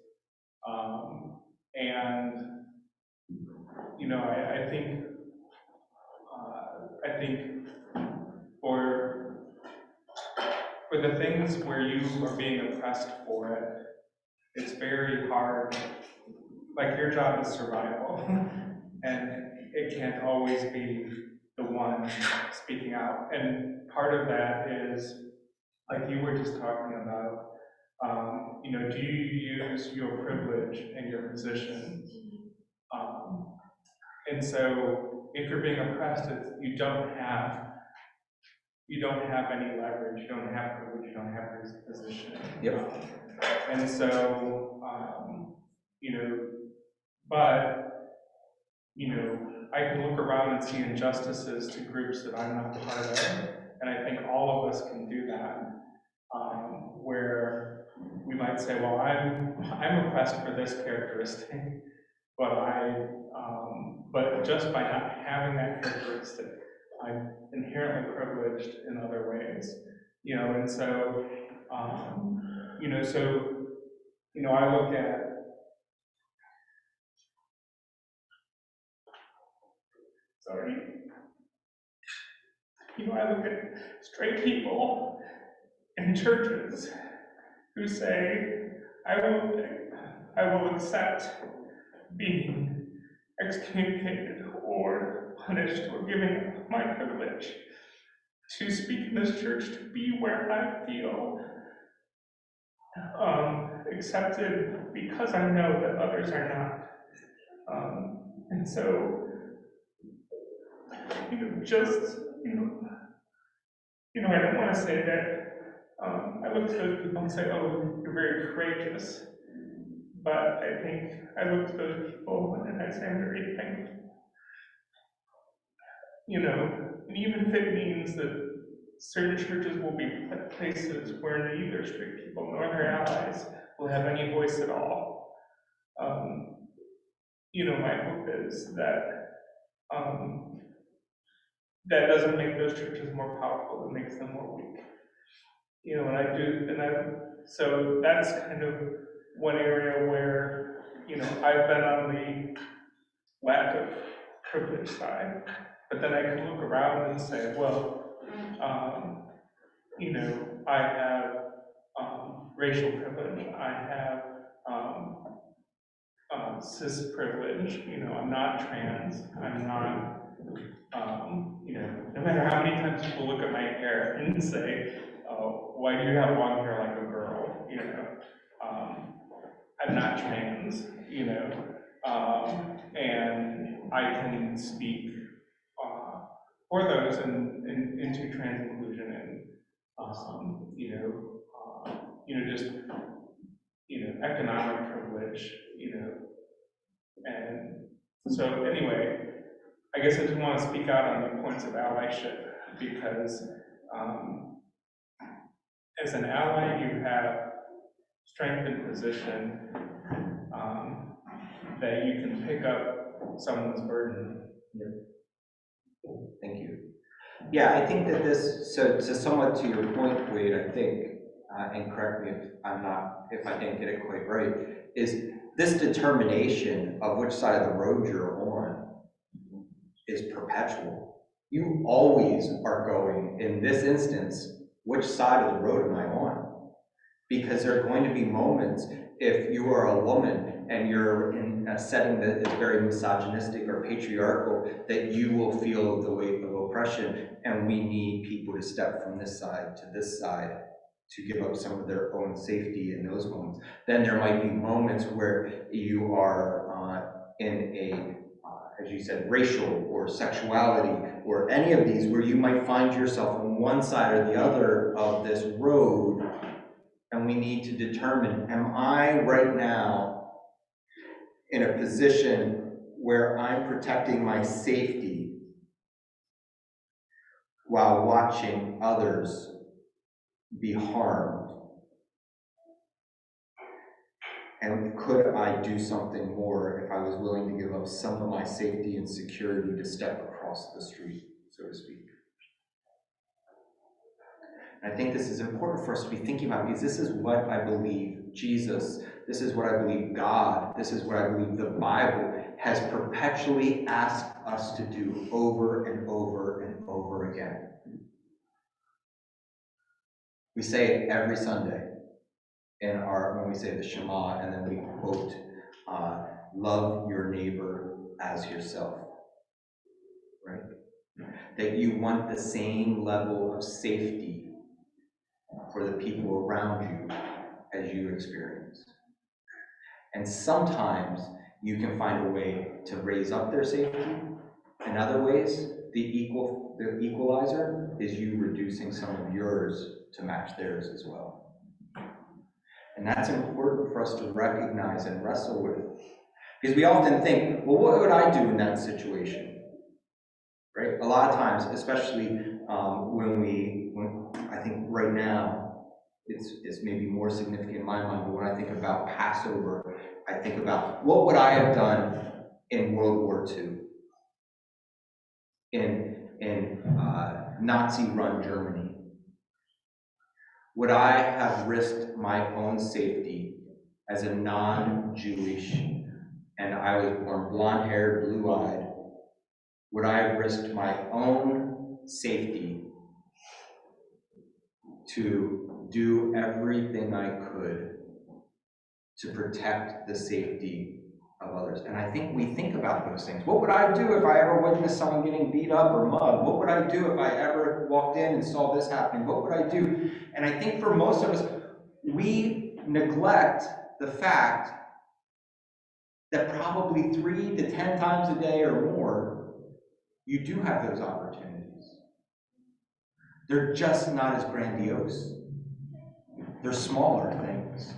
And, I think for the things where you are being oppressed for it, it's very hard. Like, your job is survival, and it can't always be the one speaking out. And part of that is, like you were just talking about, do you use your privilege and your position? And so if you're being oppressed, you don't have any leverage, you don't have privilege, you don't have position. Yep. And so, but, I can look around and see injustices to groups that I'm not part of, and I think all of us can do that, where we might say, well, I'm oppressed for this characteristic, but just by not having that characteristic, I'm inherently privileged in other ways, and so, I look at, I look at straight people in churches who say, I will accept being excommunicated or punished or giving up my privilege to speak in this church, to be where I feel accepted, because I know that others are not. And so, I don't want to say that I look to those people and say, oh, you're very courageous. But I think I look to those people and I say I'm very thankful. And even if it means that certain churches will be places where neither straight people nor their allies will have any voice at all. My hope is that that doesn't make those churches more powerful, it makes them more weak. So that's kind of one area where, I've been on the lack of privilege side, but then I can look around and say, well, I have racial privilege, I have cis privilege, I'm not trans, I'm not, no matter how many times people look at my hair and say, oh, why do you have long hair like a girl, I'm not trans, and I can speak for those into trans inclusion and, just, economic privilege, and so anyway, I guess I just want to speak out on the points of allyship, because as an ally, you have strength and position, that you can pick up someone's burden. Thank you. Yeah, I think that this, so somewhat to your point, Wade, I think, and correct me if I didn't get it quite right, is this determination of which side of the road you're on is perpetual. You always are going, in this instance, which side of the road am I on? Because there are going to be moments, if you are a woman and you're in a setting that is very misogynistic or patriarchal, that you will feel the weight of oppression, and we need people to step from this side to this side to give up some of their own safety in those moments. Then there might be moments where you are in a, as you said, racial or sexuality or any of these, where you might find yourself on one side or the other of this road, and we need to determine, am I right now in a position where I'm protecting my safety while watching others be harmed? And could I do something more if I was willing to give up some of my safety and security to step across the street, so to speak? I think this is important for us to be thinking about, because this is what I believe Jesus, this is what I believe God, this is what I believe the Bible has perpetually asked us to do over and over and over again. We say it every Sunday when we say the Shema, and then we quote, love your neighbor as yourself, right? That you want the same level of safety for the people around you as you experience. And sometimes you can find a way to raise up their safety. In other ways, the equalizer is you reducing some of yours to match theirs as well. And that's important for us to recognize and wrestle with. Because we often think, well, what would I do in that situation? Right? A lot of times, especially when I think right now, it's maybe more significant in my mind, but when I think about Passover, I think about what would I have done in World War II, in Nazi-run Germany? Would I have risked my own safety as a non-Jewish, and I was born blonde-haired, blue-eyed? Would I have risked my own safety to do everything I could to protect the safety of others? And I think we think about those things. What would I do if I ever witnessed someone getting beat up or mugged? What would I do if I ever walked in and saw this happening? What would I do? And I think for most of us, we neglect the fact that probably 3 to 10 times a day or more, you do have those opportunities. They're just not as grandiose. They're smaller things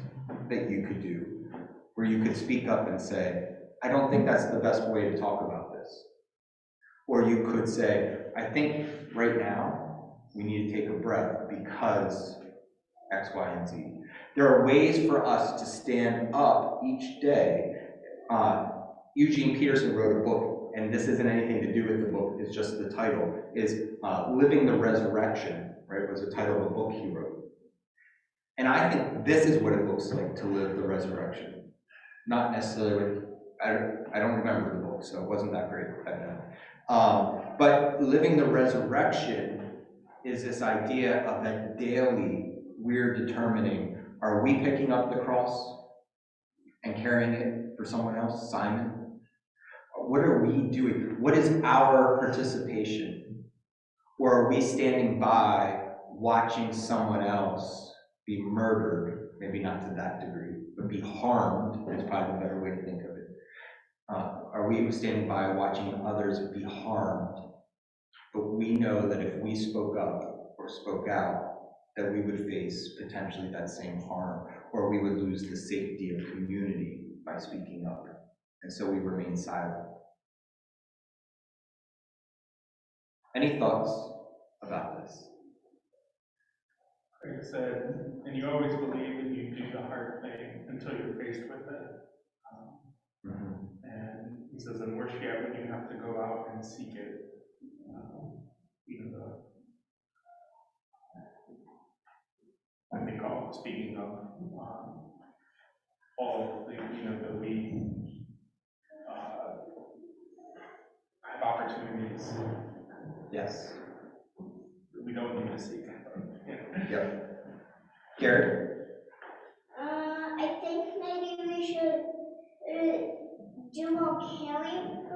that you could do, where you could speak up and say, I don't think that's the best way to talk about this. Or you could say, I think right now we need to take a breath because X, Y, and Z. There are ways for us to stand up each day. Eugene Peterson wrote a book, and this isn't anything to do with the book, it's just the title, is Living the Resurrection, right? Was the title of a book he wrote. And I think this is what it looks like to live the resurrection. Not necessarily, I don't remember the book, so it wasn't that great back then. But living the resurrection is this idea of that daily we're determining, are we picking up the cross and carrying it for someone else, Simon? What are we doing? What is our participation? Or are we standing by watching someone else be murdered? Maybe not to that degree, but be harmed is probably the better way to think of it. Are we standing by watching others be harmed? But we know that if we spoke up or spoke out, that we would face potentially that same harm, or we would lose the safety of community by speaking up. And so we remain silent. Any thoughts about this? Like I said, and you always believe that you do the hard thing until you're faced with it. And he says, and worse yet, when you have to go out and seek it. I think speaking of all the things, that we have opportunities. Yes. We don't need to seek. Yep. Gary? I think maybe we should do more caring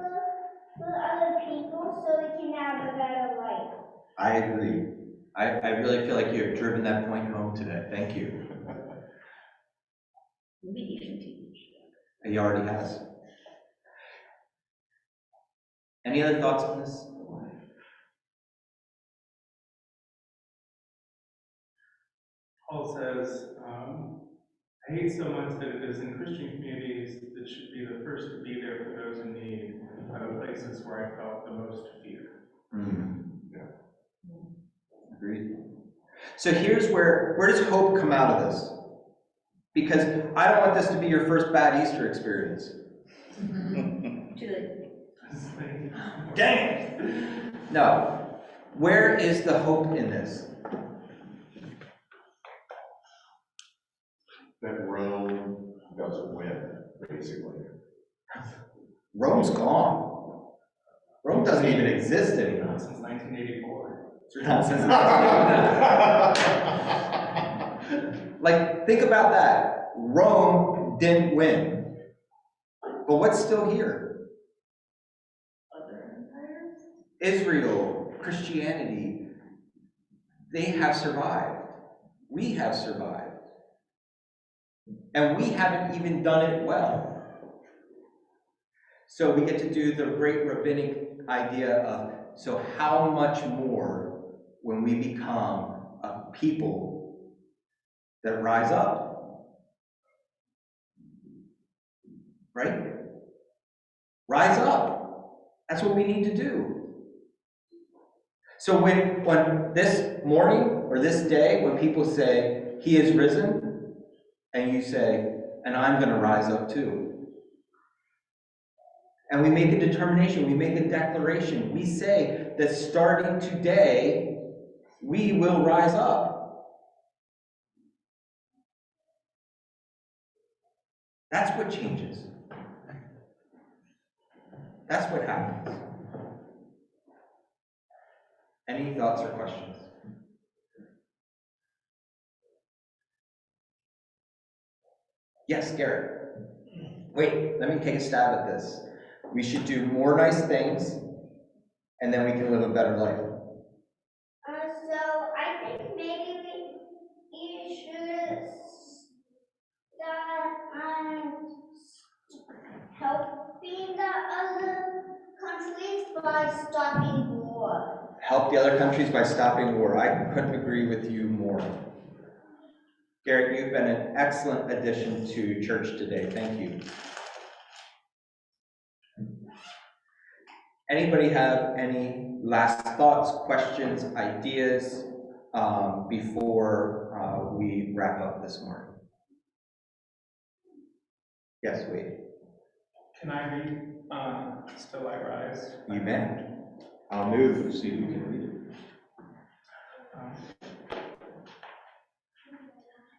for other people so we can have a better life. I agree. I really feel like you have driven that point home today. Thank you. He already has. Any other thoughts on this? Paul says, I hate so much that it is in Christian communities that should be the first to be there for those in need, are the places where I felt the most fear. Yeah. Agreed. So here's where does hope come out of this? Because I don't want this to be your first bad Easter experience. Julie. Dang it! No. Where is the hope in this? That Rome doesn't win, basically. Rome's gone. Rome doesn't even exist anymore. Not since 1984. Not since 1984. Like, think about that. Rome didn't win. But what's still here? Other empires? Israel, Christianity, they have survived. We have survived. And we haven't even done it well. So we get to do the great rabbinic idea of, so how much more when we become a people that rise up? Right? Rise up. That's what we need to do. So when this morning or this day, when people say, he is risen, and you say, and I'm going to rise up too. And we make a determination, we make a declaration. We say that starting today, we will rise up. That's what changes. That's what happens. Any thoughts or questions? Yes, Garrett. Wait, let me take a stab at this. We should do more nice things, and then we can live a better life. So I think maybe you should start helping the other countries by stopping war. Help the other countries by stopping war. I couldn't agree with you more. Garrett, you've been an excellent addition to church today. Thank you. Anybody have any last thoughts, questions, ideas before we wrap up this morning? Yes, wait. Can I read Still I Rise? You may. I'll move and see who can read it.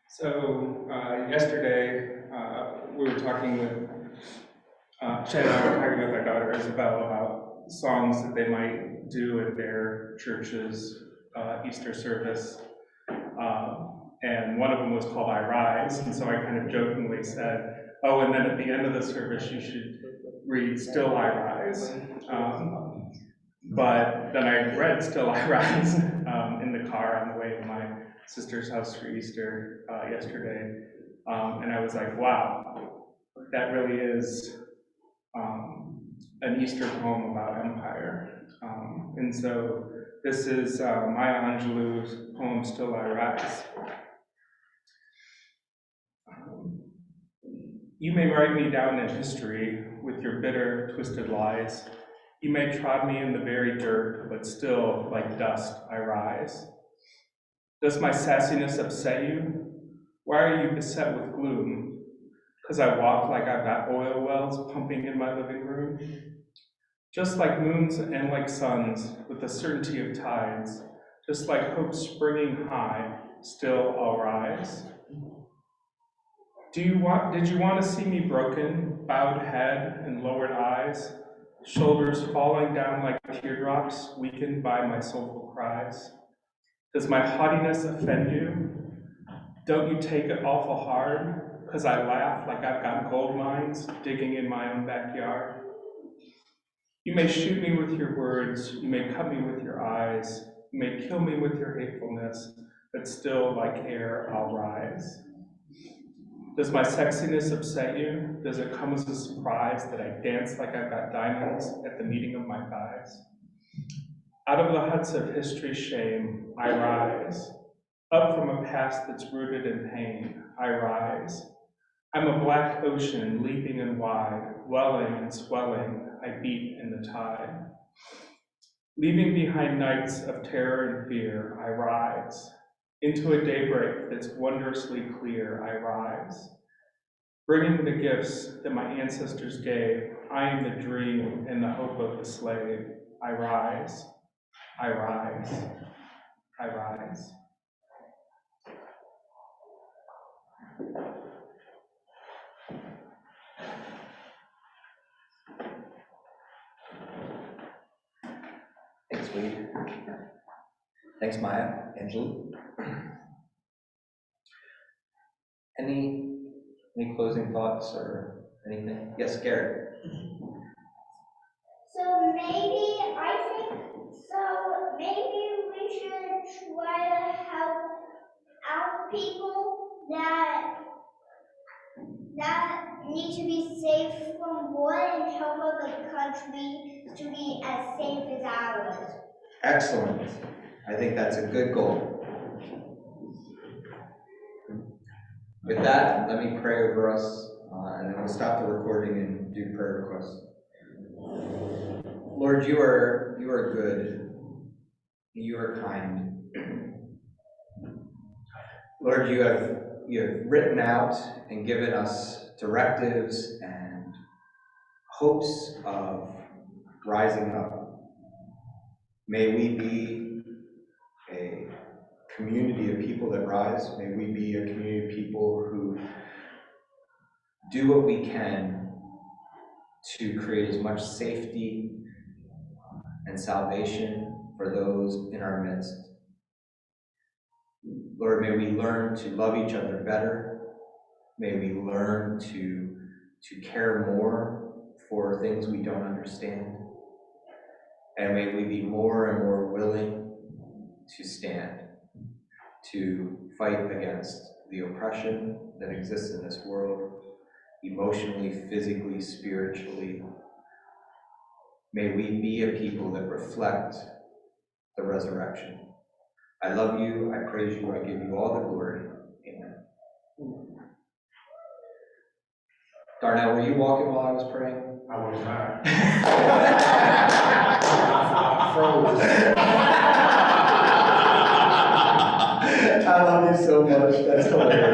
So yesterday, we were talking with, Chad and I were talking with our daughter Isabel about songs that they might do at their church's Easter service. And one of them was called I Rise, and so I kind of jokingly said, oh, and then at the end of the service, you should read Still I Rise. But then I read Still I Rise in the car on the way to my sister's house for Easter yesterday. And I was like, wow, that really is an Easter poem about empire. And so this is Maya Angelou's poem, Still I Rise. You may write me down in history with your bitter, twisted lies. You may trod me in the very dirt, but still, like dust, I rise. Does my sassiness upset you? Why are you beset with gloom? 'Cause I walk like I've got oil wells pumping in my living room? Just like moons and like suns, with the certainty of tides, just like hope springing high, still I'll rise. Did you want to see me broken, bowed head and lowered eyes, shoulders falling down like teardrops, weakened by my soulful cries? Does my haughtiness offend you? Don't you take it awful hard, 'cause I laugh like I've got gold mines digging in my own backyard? You may shoot me with your words, you may cut me with your eyes, you may kill me with your hatefulness, but still, like air, I'll rise. Does my sexiness upset you? Does it come as a surprise that I dance like I've got diamonds at the meeting of my thighs? Out of the huts of history's shame, I rise. Up from a past that's rooted in pain, I rise. I'm a black ocean, leaping and wide, welling and swelling, I beat in the tide. Leaving behind nights of terror and fear, I rise. Into a daybreak that's wondrously clear, I rise. Bringing the gifts that my ancestors gave, I am the dream and the hope of the slave. I rise, I rise, I rise. Thanks, Wade. Thanks, Maya, Angela. Any closing thoughts or anything? Yes, Gary. So maybe we should try to help out people that need to be safe from war and help other countries to be as safe as ours. Excellent. I think that's a good goal. With that, let me pray over us, and then we'll stop the recording and do prayer requests. Lord, you are good. You are kind. Lord, you have written out and given us directives and hopes of rising up. May we be a community of people that rise. May we be a community of people who do what we can to create as much safety and salvation for those in our midst. Lord, may we learn to love each other better. May we learn to care more for things we don't understand. And may we be more and more willing to stand, to fight against the oppression that exists in this world, emotionally, physically, spiritually. May we be a people that reflect the resurrection. I love you, I praise you, I give you all the glory. Amen. Darnell, were you walking while I was praying? I was not. I love you so much, that's hilarious.